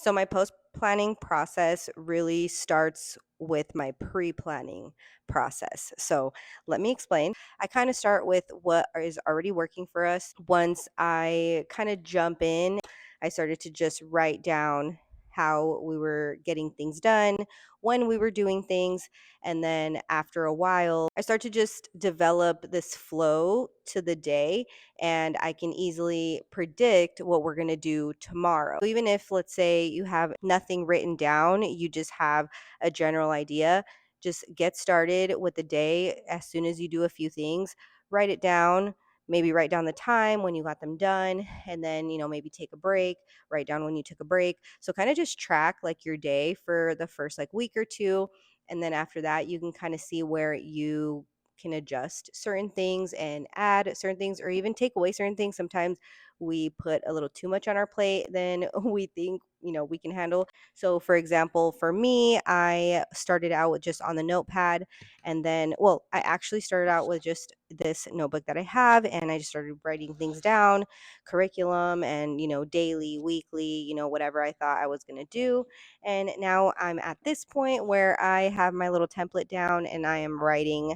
So my post planning process really starts with my pre planning process. So let me explain. I kind of start with what is already working for us. Once I kind of jump in, I started to just write down how we were getting things done, when we were doing things. And then after a while, I start to just develop this flow to the day, and I can easily predict what we're going to do tomorrow. So even if, let's say, you have nothing written down, you just have a general idea, just get started with the day. As soon as you do a few things, write it down. Maybe write down the time when you got them done, and then, maybe take a break, write down when you took a break. So kind of just track like your day for the first like week or two. And then after that, you can kind of see where you can adjust certain things and add certain things or even take away certain things. Sometimes we put a little too much on our plate than we think, we can handle. So for example, for me, I started out with just on the notepad, and then, well, I actually started out with just this notebook that I have, and I just started writing things down, curriculum and, daily, weekly, whatever I thought I was going to do. And now I'm at this point where I have my little template down and I am writing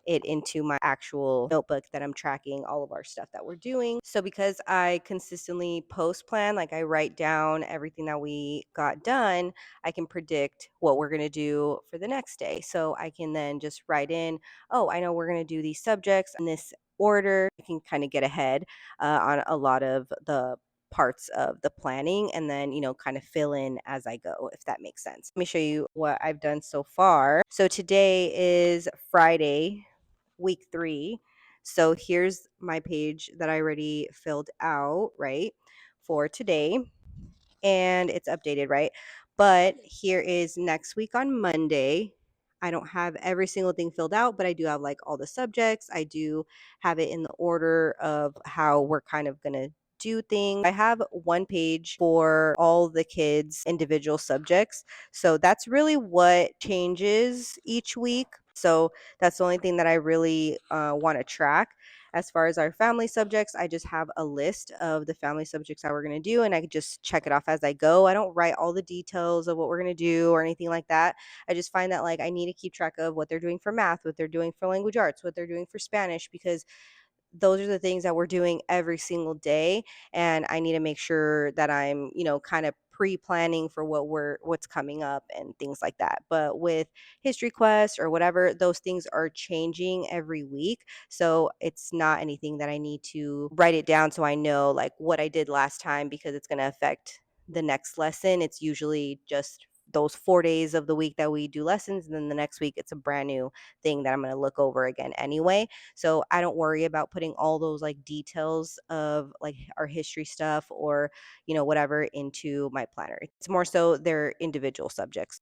it into my actual notebook that I'm tracking all of our stuff that we're doing. So because I consistently post plan, like I write down everything that we got done, I can predict what we're going to do for the next day. So I can then just write in, oh, I know we're going to do these subjects in this order. I can kind of get ahead on a lot of the parts of the planning, and then, kind of fill in as I go, if that makes sense. Let me show you what I've done so far. So today is Friday, week 3. So here's my page that I already filled out, right, for today, and it's updated, right? But here is next week on Monday. I don't have every single thing filled out, but I do have like all the subjects. I do have it in the order of how we're kind of going to do things. I have one page for all the kids' individual subjects. So that's really what changes each week. So that's the only thing that I really want to track. As far as our family subjects, I just have a list of the family subjects that we're going to do, and I can just check it off as I go. I don't write all the details of what we're going to do or anything like that. I just find that like I need to keep track of what they're doing for math, what they're doing for language arts, what they're doing for Spanish, because those are the things that we're doing every single day, and I need to make sure that I'm, kind of pre-planning for what's coming up and things like that. But with history quest or whatever, those things are changing every week, so it's not anything that I need to write it down so I know like what I did last time, because it's going to affect the next lesson. It's usually just those 4 days of the week that we do lessons, and then the next week it's a brand new thing that I'm going to look over again anyway. So I don't worry about putting all those like details of like our history stuff or, whatever into my planner. It's more so their individual subjects.